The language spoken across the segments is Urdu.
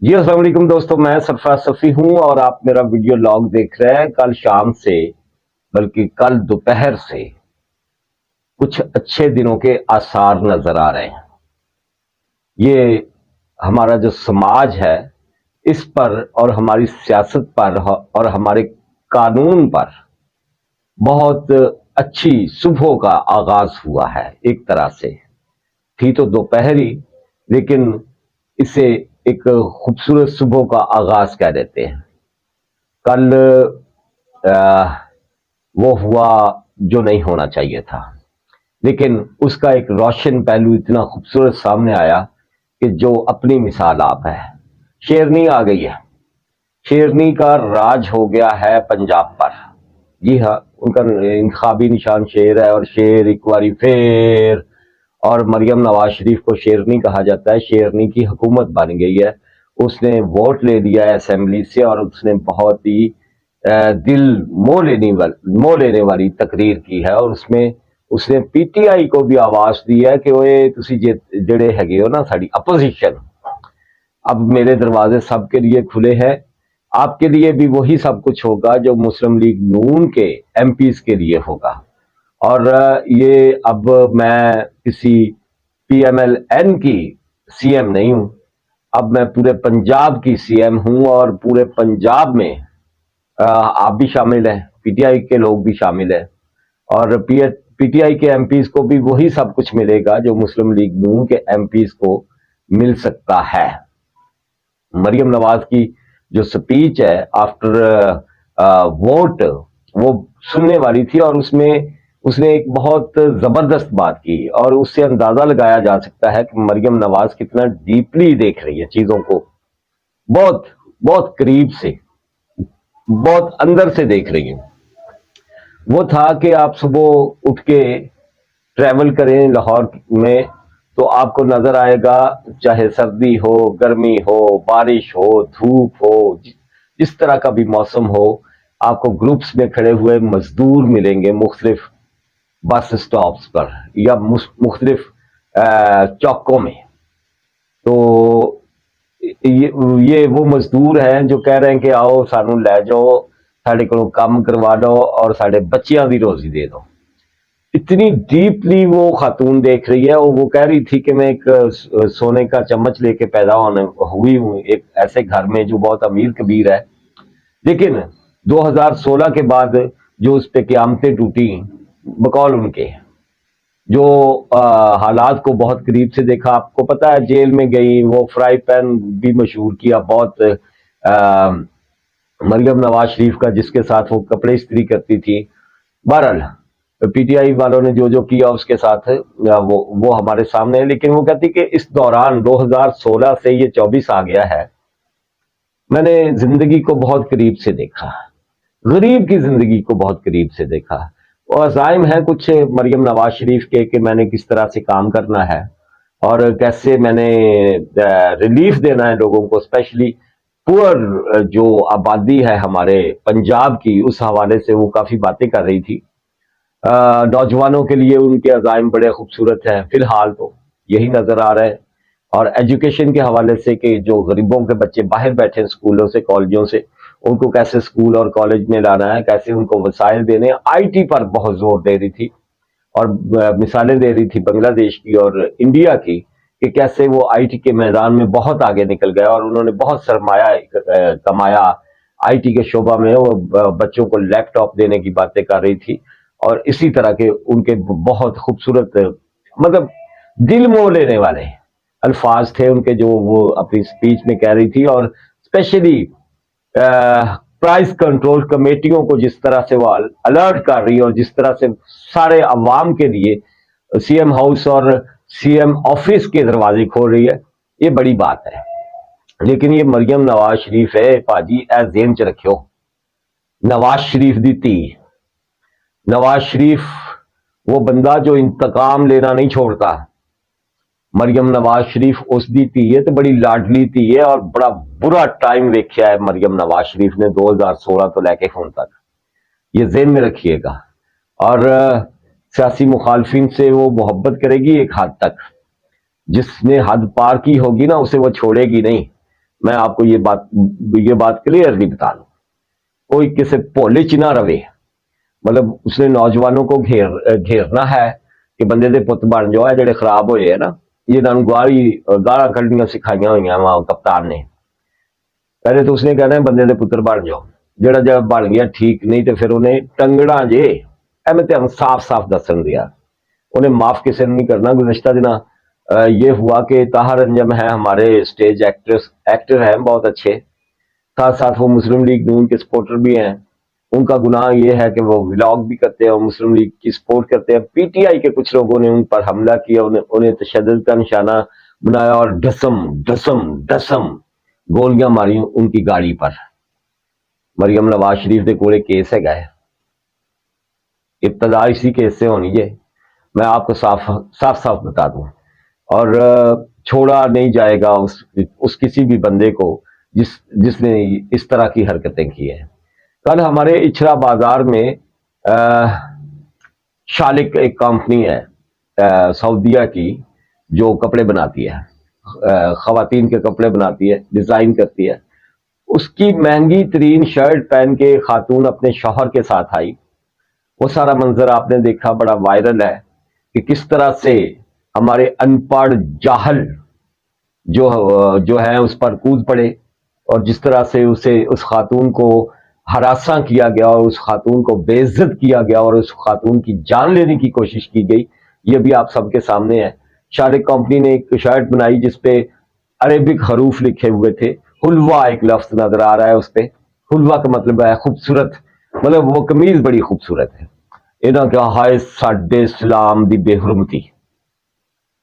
جی السلام علیکم دوستوں، میں سرفراز صفی ہوں اور آپ میرا ویڈیو لاگ دیکھ رہے ہیں۔ کل شام سے بلکہ کل دوپہر سے کچھ اچھے دنوں کے آثار نظر آ رہے ہیں۔ یہ ہمارا جو سماج ہے اس پر اور ہماری سیاست پر اور ہمارے قانون پر بہت اچھی صبح کا آغاز ہوا ہے۔ ایک طرح سے تھی تو دوپہر ہی، لیکن اسے ایک خوبصورت صبح کا آغاز کہہ دیتے ہیں۔ کل وہ ہوا جو نہیں ہونا چاہیے تھا، لیکن اس کا ایک روشن پہلو اتنا خوبصورت سامنے آیا کہ جو اپنی مثال آپ ہے۔ شیرنی آ گئی ہے، شیرنی کا راج ہو گیا ہے پنجاب پر۔ جی ہاں، ان کا انتخابی نشان شیر ہے، اور شیر ایک باری پھر، اور مریم نواز شریف کو شیرنی کہا جاتا ہے۔ شیرنی کی حکومت بن گئی ہے، اس نے ووٹ لے لیا ہے اسمبلی سے، اور اس نے بہت ہی دل مو لینے والی تقریر کی ہے، اور اس نے پی ٹی آئی کو بھی آواز دی ہے کہ تسی جڑے ہگے ہو نا ساری اپوزیشن، اب میرے دروازے سب کے لیے کھلے ہیں۔ آپ کے لیے بھی وہی سب کچھ ہوگا جو مسلم لیگ نون کے ایم پیز کے لیے ہوگا۔ اور یہ اب میں کسی پی ایم ایل این کی سی ایم نہیں ہوں، اب میں پورے پنجاب کی سی ایم ہوں، اور پورے پنجاب میں آپ بھی شامل ہیں، پی ٹی آئی کے لوگ بھی شامل ہیں، اور پی ٹی آئی کے ایم پیز کو بھی وہی سب کچھ ملے گا جو مسلم لیگ نون کے ایم پیز کو مل سکتا ہے۔ مریم نواز کی جو سپیچ ہے آفٹر ووٹ، وہ سننے والی تھی، اور اس نے ایک بہت زبردست بات کی، اور اس سے اندازہ لگایا جا سکتا ہے کہ مریم نواز کتنا ڈیپلی دیکھ رہی ہے چیزوں کو، بہت بہت قریب سے، بہت اندر سے دیکھ رہی ہے۔ وہ تھا کہ آپ صبح اٹھ کے ٹریول کریں لاہور میں تو آپ کو نظر آئے گا، چاہے سردی ہو، گرمی ہو، بارش ہو، دھوپ ہو، جس طرح کا بھی موسم ہو، آپ کو گروپس میں کھڑے ہوئے مزدور ملیں گے مختلف بس سٹاپس پر یا مختلف چوکوں میں۔ تو یہ وہ مزدور ہیں جو کہہ رہے ہیں کہ آؤ سانو لے جاؤ، ساڈے کو کام کروا دو اور ساڈے بچیاں دی روزی دے دو۔ اتنی ڈیپلی وہ خاتون دیکھ رہی ہے، اور وہ کہہ رہی تھی کہ میں ایک سونے کا چمچ لے کے پیدا ہوئی ہوں ایک ایسے گھر میں جو بہت امیر کبیر ہے، لیکن 2016 کے بعد جو اس پہ قیامتیں ٹوٹی بقول ان کے، جو حالات کو بہت قریب سے دیکھا، آپ کو پتا ہے جیل میں گئی، وہ فرائی پین بھی مشہور کیا بہت مریم نواز شریف کا، جس کے ساتھ وہ کپڑے استری کرتی تھی۔ بہرحال پی ٹی آئی والوں نے جو کیا اس کے ساتھ وہ ہمارے سامنے ہے، لیکن وہ کہتی کہ اس دوران 2016 سے یہ 24 آ گیا ہے، میں نے زندگی کو بہت قریب سے دیکھا، غریب کی زندگی کو بہت قریب سے دیکھا۔ وہ عزائم ہیں کچھ مریم نواز شریف کے کہ میں نے کس طرح سے کام کرنا ہے، اور کیسے میں نے ریلیف دینا ہے لوگوں کو، اسپیشلی پور جو آبادی ہے ہمارے پنجاب کی، اس حوالے سے وہ کافی باتیں کر رہی تھی۔ نوجوانوں کے لیے ان کے عزائم بڑے خوبصورت ہیں، فی الحال تو یہی نظر آ رہا ہے، اور ایجوکیشن کے حوالے سے کہ جو غریبوں کے بچے باہر بیٹھے ہیں اسکولوں سے، کالجوں سے، ان کو کیسے اسکول اور کالج میں لانا ہے، کیسے ان کو وسائل دینے، آئی ٹی پر بہت زور دے رہی تھی، اور مثالیں دے رہی تھی بنگلہ دیش کی اور انڈیا کی کہ کیسے وہ آئی ٹی کے میدان میں بہت آگے نکل گیا، اور انہوں نے بہت سرمایہ کمایا آئی ٹی کے شعبہ میں۔ وہ بچوں کو لیپ ٹاپ دینے کی باتیں کر رہی تھی، اور اسی طرح کے ان کے بہت خوبصورت، مطلب دل مو لینے والے الفاظ تھے ان کے جو وہ اپنی سپیچ میں کہہ رہی تھی، اور اسپیشلی پرائز کنٹرول کمیٹیوں کو جس طرح سے وہ الرٹ کر رہی ہے، اور جس طرح سے سارے عوام کے لیے سی ایم ہاؤس اور سی ایم آفس کے دروازے کھول رہی ہے، یہ بڑی بات ہے۔ لیکن یہ مریم نواز شریف ہے پاجی، اے ذہن چ رکھو، نواز شریف دی تھی، نواز شریف وہ بندہ جو انتقام لینا نہیں چھوڑتا۔ مریم نواز شریف اس دی تھی ہے تو بڑی لاڈلی تھی ہے، اور بڑا برا ٹائم ویکھیا ہے مریم نواز شریف نے 2016 تو لے کے ہون تک، یہ ذہن میں رکھیے گا۔ اور سیاسی مخالفین سے وہ محبت کرے گی ایک حد تک، جس نے حد پار کی ہوگی نا اسے وہ چھوڑے گی نہیں۔ میں آپ کو یہ بات کلیئرلی بتا دوں، کوئی کسی پولی چ نہ رہے، مطلب اس نے نوجوانوں کو گھیرنا ہے کہ بندے دے پت بن جاؤ، جڑے خراب ہوئے ہیں نا، یہ گالاں کھڑنیاں سکھائیاں ہوئی ہیں وہاں کپتان نے، پہلے تو اس نے کہنا ہے بندے دے پتر بن جاؤ، جڑا جب بن گیا ٹھیک، نہیں تو پھر انہیں ٹنگڑا جے، میں تمہیں صاف صاف دسن دیا، انہیں معاف کسی نے نہیں کرنا۔ گزشتہ دن یہ ہوا کہ طاہر انجم ہے ہمارے اسٹیج ایکٹر ہیں بہت اچھے، ساتھ ساتھ وہ مسلم لیگ نون کے سپورٹر بھی ہیں، ان کا گناہ یہ ہے کہ وہ ولاگ بھی کرتے ہیں اور مسلم لیگ کی سپورٹ کرتے ہیں۔ پی ٹی آئی کے کچھ لوگوں نے ان پر حملہ کیا، انہیں تشدد کا نشانہ بنایا اور ڈسم ڈسم ڈسم گولیاں ماری ان کی گاڑی پر۔ مریم نواز شریف کے کولے کیس ہے گئے، ابتدا اسی کیس سے ہونی ہے، میں آپ کو صاف صاف بتا دوں، اور چھوڑا نہیں جائے گا اس کسی بھی بندے کو جس نے اس طرح کی حرکتیں کی ہیں۔ کل ہمارے اچھرا بازار میں شالک ایک کمپنی ہے سعودیہ کی جو کپڑے بناتی ہے، خواتین کے کپڑے بناتی ہے، ڈیزائن کرتی ہے، اس کی مہنگی ترین شرٹ پہن کے خاتون اپنے شوہر کے ساتھ آئی، وہ سارا منظر آپ نے دیکھا، بڑا وائرل ہے کہ کس طرح سے ہمارے ان پڑھ جاہل جو ہیں اس پر کود پڑے، اور جس طرح سے اس خاتون کو ہراساں کیا گیا اور اس خاتون کو بے عزت کیا گیا اور اس خاتون کی جان لینے کی کوشش کی گئی، یہ بھی آپ سب کے سامنے ہے۔ شارک کمپنی نے ایک شرٹ بنائی جس پہ عربک حروف لکھے ہوئے تھے، حلوہ ایک لفظ نظر آ رہا ہے اس پہ، حلوہ کا مطلب ہے خوبصورت، مطلب وہ قمیض بڑی خوبصورت ہے۔ انہاں کیا ہائے ساڈے اسلام دی بے حرمتی،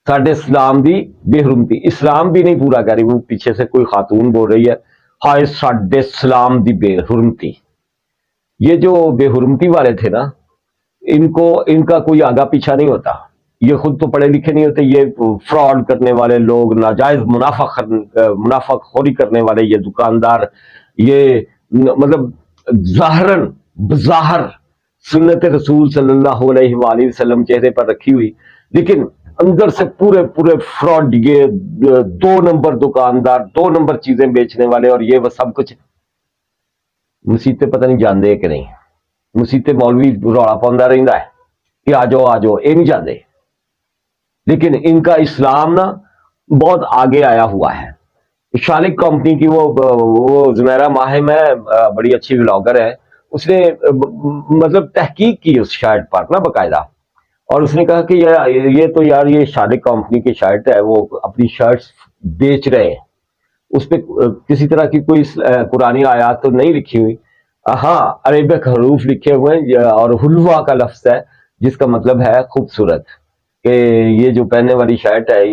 ساڈے اسلام دی بے حرمتی، اسلام بھی نہیں پورا کر رہی، وہ پیچھے سے کوئی خاتون بول رہی ہے ہائے ساڈے اسلام دی بے حرمتی۔ یہ جو بے حرمتی والے تھے نا، ان کا کوئی آگا پیچھا نہیں ہوتا، یہ خود تو پڑھے لکھے نہیں ہوتے، یہ فراڈ کرنے والے لوگ، ناجائز منافع خوری کرنے والے یہ دکاندار، یہ مطلب ظاہراً بظاہر سنت رسول صلی اللہ علیہ وآلہ وسلم چہرے پر رکھی ہوئی، لیکن اندر سے پورے فراڈ، یہ 2 نمبر دکاندار، 2 نمبر چیزیں بیچنے والے، اور یہ وہ سب کچھ مسیطے پتہ نہیں جاندے کہ نہیں، مسیطے مولوی روڑا پوندا رہندا ہے کہ آ جاؤ یہ نہیں جاندے، لیکن ان کا اسلام نا بہت آگے آیا ہوا ہے۔ شالک کمپنی کی وہ زمیرہ ماہم ہے، بڑی اچھی ولاگر ہے، اس نے مطلب تحقیق کی اس شرٹ پر نا باقاعدہ، اور اس نے کہا کہ یہ تو یار یہ شالک کمپنی کی شرٹ ہے، وہ اپنی شرٹس بیچ رہے ہیں، اس پہ کسی طرح کی کوئی قرآنی آیات تو نہیں لکھی ہوئی، ہاں عربک حروف لکھے ہوئے ہیں، اور حلوہ کا لفظ ہے جس کا مطلب ہے خوبصورت، کہ یہ جو پہننے والی شرٹ ہے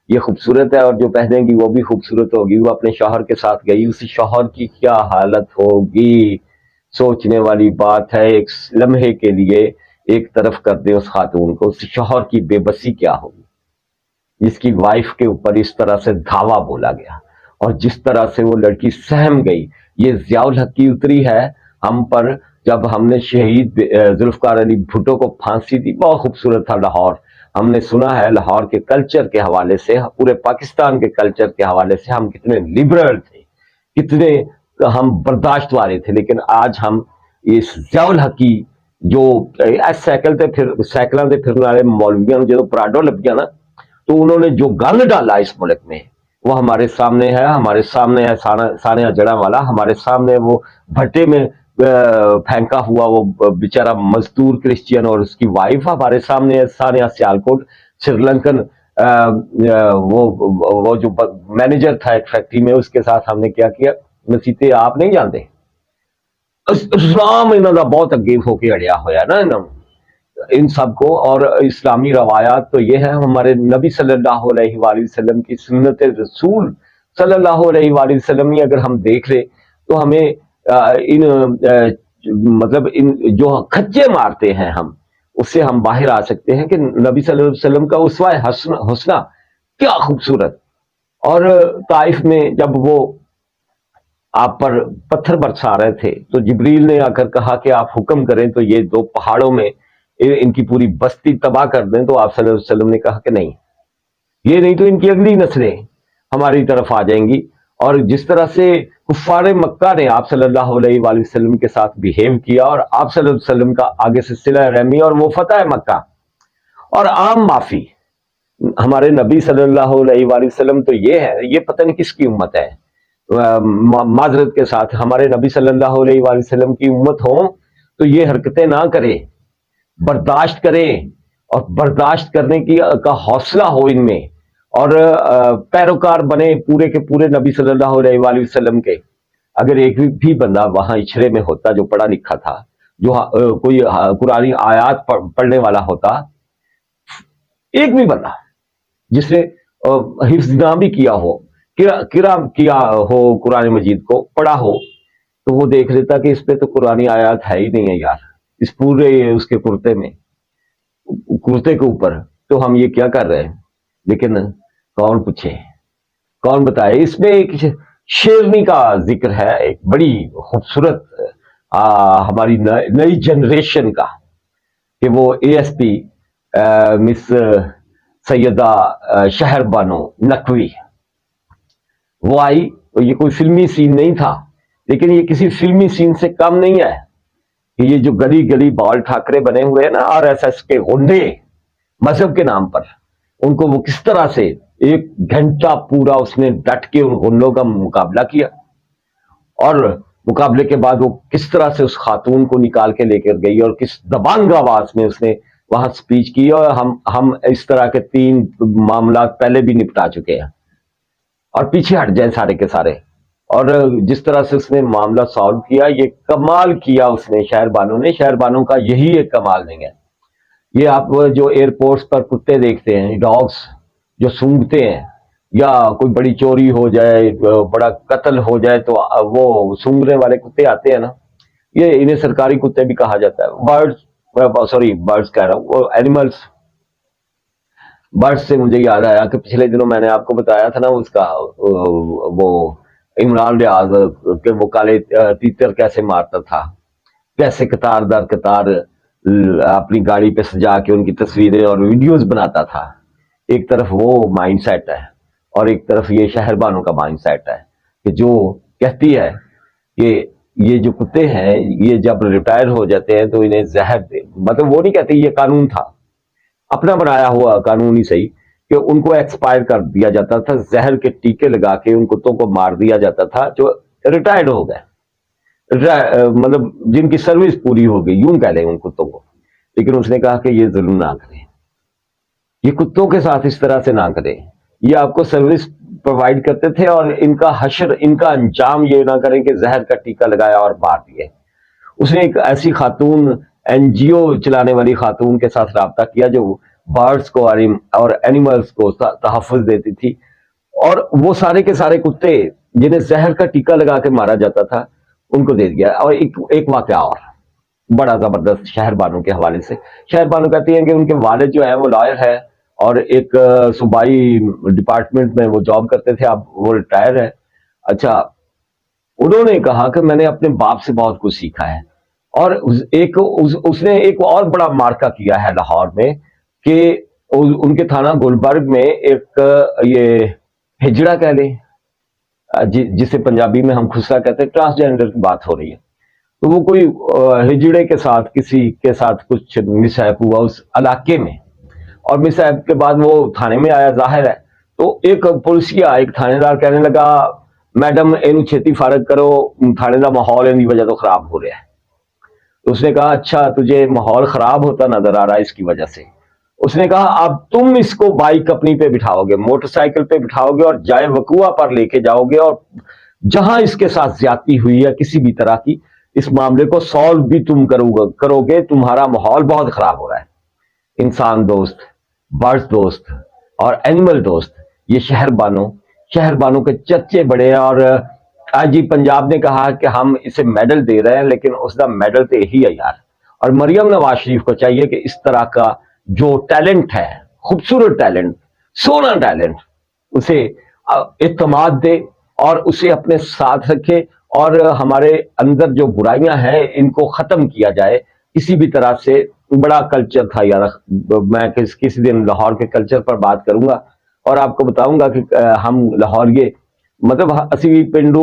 یہ خوبصورت ہے، اور جو پہنے گی وہ بھی خوبصورت ہوگی، وہ اپنے شوہر کے ساتھ گئی، اس شوہر کی کیا حالت ہوگی، سوچنے والی بات ہے، ایک لمحے کے لیے ایک طرف کر دے اس خاتون کو، اس شوہر کی بے بسی کیا ہوگی جس کی وائف کے اوپر اس طرح سے دھاوا بولا گیا، اور جس طرح سے وہ لڑکی سہم گئی۔ یہ ضیاء الحق کی اتری ہے ہم پر جب ہم نے شہید ذوالفقار علی بھٹو کو پھانسی دی، بہت خوبصورت تھا لاہور، ہم نے سنا ہے لاہور کے کلچر کے حوالے سے، پورے پاکستان کے کلچر کے حوالے سے ہم کتنے لبرل تھے، کتنے ہم برداشت والے تھے، لیکن آج ہم اس ضیاء الحق کی جو سائیکلاں دے پھرنے والے مولویاں جو پراڈو لبیاں نا، تو انہوں نے جو گند ڈالا اس ملک میں وہ ہمارے سامنے ہے، سانیہ جڑا والا ہمارے سامنے، وہ بھٹے میں پھینکا ہوا وہ بیچارہ مزدور کرسچین اور اس کی وائف ہمارے سامنے ہے، سانیہ سیالکوٹ سری لنکن وہ جو مینیجر تھا ایک فیکٹری میں، اس کے ساتھ ہم نے کیا مسیطے آپ نہیں جانتے، اسلام انہوں نے بہت اگے ہو کے اڑیا ہوا نا ان سب کو، اور اسلامی روایات تو یہ ہے، ہمارے نبی صلی اللہ علیہ وآلہ وسلم کی سنت رسول صلی اللہ علیہ وآلہ وسلم اگر ہم دیکھ لیں تو ہمیں مطلب ان جو کھچے مارتے ہیں ہم، اس سے ہم باہر آ سکتے ہیں کہ نبی صلی اللہ علیہ وسلم کا اسوہ حسنہ کیا خوبصورت، اور طائف میں جب وہ آپ پر پتھر برسا رہے تھے تو جبریل نے آ کر کہا کہ آپ حکم کریں تو یہ 2 پہاڑوں میں ان کی پوری بستی تباہ کر دیں، تو آپ صلی اللہ علیہ وسلم نے کہا کہ نہیں، یہ نہیں تو ان کی اگلی نسلیں ہماری طرف آ جائیں گی، اور جس طرح سے کفار مکہ نے آپ صلی اللہ علیہ وآلہ وسلم کے ساتھ بہیو کیا، اور آپ صلی اللہ علیہ وسلم کا آگے سے صلہ رحمی اور وہ فتح مکہ اور عام معافی. ہمارے نبی صلی اللہ علیہ وآلہ وسلم تو یہ ہے، یہ پتہ نہیں کس کی امت ہے. معذرت کے ساتھ ہمارے نبی صلی اللہ علیہ وآلہ وسلم کی امت ہوں تو یہ حرکتیں نہ کرے، برداشت کرے، اور برداشت کرنے کا حوصلہ ہو ان میں، اور پیروکار بنے پورے کے پورے نبی صلی اللہ علیہ وآلہ وسلم کے. اگر ایک بھی بندہ وہاں اچھڑے میں ہوتا جو پڑھا لکھا تھا، جو کوئی قرآن آیات پڑھنے والا ہوتا، ایک بھی بندہ جس نے حفظ نہ بھی کیا ہو، قرأ کیا ہو، قرآن مجید کو پڑھا ہو، تو وہ دیکھ لیتا کہ اس پہ تو قرآن آیات ہے ہی نہیں ہے یار، اس پورے اس کے کرتے کے اوپر تو ہم یہ کیا کر رہے ہیں. لیکن کون پوچھے، کون بتائے. اس میں ایک شیرنی کا ذکر ہے، ایک بڑی خوبصورت ہماری نئی جنریشن کا، کہ وہ اے ایس پی مس سیدہ شہر بانو نقوی وہ آئی. یہ کوئی فلمی سین نہیں تھا، لیکن یہ کسی فلمی سین سے کم نہیں ہے کہ یہ جو گلی گلی بال ٹھاکرے بنے ہوئے ہیں نا، آر ایس ایس کے غنڈے مذہب کے نام پر، ان کو وہ کس طرح سے 1 گھنٹہ پورا اس نے ڈٹ کے ان غنڈوں کا مقابلہ کیا، اور مقابلے کے بعد وہ کس طرح سے اس خاتون کو نکال کے لے کر گئی، اور کس دبانگ آواز میں اس نے وہاں سپیچ کی. اور ہم اس طرح کے 3 معاملات پہلے بھی نپٹا چکے ہیں، اور پیچھے ہٹ جائیں سارے کے سارے. اور جس طرح سے اس نے معاملہ سالو کیا، یہ کمال کیا اس نے شہر بانو نے. شہر بانو کا یہی ایک کمال نہیں ہے. یہ آپ جو ایئرپورٹس پر کتے دیکھتے ہیں، ڈاگس جو سونگتے ہیں، یا کوئی بڑی چوری ہو جائے، بڑا قتل ہو جائے تو وہ سونگنے والے کتے آتے ہیں نا، یہ انہیں سرکاری کتے بھی کہا جاتا ہے. برڈز کہہ رہا ہوں، وہ اینیملس. برڈز سے مجھے یاد آیا کہ پچھلے دنوں میں نے آپ کو بتایا تھا نا اس کا، وہ عمران ریاض کہ وہ کالے تیتر کیسے مارتا تھا، کیسے قطار در قطار اپنی گاڑی پہ سجا کے ان کی تصویریں اور ویڈیوز بناتا تھا. ایک طرف وہ مائنڈ سیٹ ہے، اور ایک طرف یہ شہر بانو کا مائنڈ سیٹ ہے کہ جو کہتی ہے کہ یہ جو کتے ہیں یہ جب ریٹائر ہو جاتے ہیں تو انہیں زہر دے، مطلب وہ نہیں کہتے، یہ قانون تھا، اپنا بنایا ہوا قانون ہی صحیح، کہ ان کو ایکسپائر کر دیا جاتا تھا، زہر کے ٹیکے لگا کے ان کتوں کو مار دیا جاتا تھا جو ریٹائرڈ ہو گئے، مطلب جن کی سروس پوری ہو گئی، یوں کہہ لیں ان کتوں کو. لیکن اس نے کہا کہ یہ ظلم نہ کریں، یہ کتوں کے ساتھ اس طرح سے نہ کریں، یہ آپ کو سروس پرووائڈ کرتے تھے، اور ان کا حشر، ان کا انجام یہ نہ کریں کہ زہر کا ٹیکہ لگایا اور مار دیے. اس نے ایک ایسی خاتون، این جی او چلانے والی خاتون کے ساتھ رابطہ کیا جو برڈز کو اور اینیملز کو تحفظ دیتی تھی، اور وہ سارے کے سارے کتے جنہیں زہر کا ٹیکہ لگا کے مارا جاتا تھا ان کو دے دیا. اور ایک واقعہ اور بڑا زبردست شہر بانو کے حوالے سے. شہر بانو کہتی ہیں کہ ان کے والد جو ہیں وہ لائر ہے، اور ایک صوبائی ڈپارٹمنٹ میں وہ جاب کرتے تھے، اب وہ ریٹائر ہے. اچھا، انہوں نے کہا کہ میں نے اپنے باپ سے بہت کچھ سیکھا ہے، اور اس نے ایک اور بڑا مارکا کیا ہے لاہور میں، کہ ان کے تھانہ گلبرگ میں ایک یہ ہجڑا کہہ لیں، جسے پنجابی میں ہم خسرا کہتے ہیں، ٹرانسجینڈر کی بات ہو رہی ہے. تو وہ کوئی ہجڑے کے ساتھ کسی کے ساتھ کچھ مسہیپ ہوا اس علاقے میں، اور مسہیپ کے بعد وہ تھانے میں آیا، ظاہر ہے. تو ایک پولیسیا، ایک تھانے دار کہنے لگا، میڈم اینو چھیتی فارغ کرو، تھانے دا ماحول ان کی وجہ تو خراب ہو رہا ہے. تو اس نے کہا اچھا تجھے ماحول خراب ہوتا نظر آ رہا ہے اس کی وجہ سے. اس نے کہا اب تم اس کو بائک اپنی پہ بٹھاؤ گے، موٹر سائیکل پہ بٹھاؤ گے، اور جائے وقوع پر لے کے جاؤ گے، اور جہاں اس کے ساتھ زیادتی ہوئی ہے کسی بھی طرح کی، اس معاملے کو سالو بھی تم کرو گے. تمہارا ماحول بہت خراب ہو رہا ہے. انسان دوست، برڈز دوست اور اینیمل دوست یہ شہر بانو کے چرچے بڑے ہیں. اور آج جی پنجاب نے کہا کہ ہم اسے میڈل دے رہے ہیں، لیکن اس کا میڈل تو یہی ہے یار. اور مریم نواز شریف کو چاہیے کہ اس طرح کا جو ٹیلنٹ ہے، خوبصورت ٹیلنٹ، سونا ٹیلنٹ، اسے اعتماد دے اور اسے اپنے ساتھ رکھے، اور ہمارے اندر جو برائیاں ہیں ان کو ختم کیا جائے کسی بھی طرح سے. بڑا کلچر تھا یار. میں کسی دن لاہور کے کلچر پر بات کروں گا اور آپ کو بتاؤں گا کہ ہم لاہور ਮਤਲਬ ਅਸੀਂ ਪਿੰਡੋਂ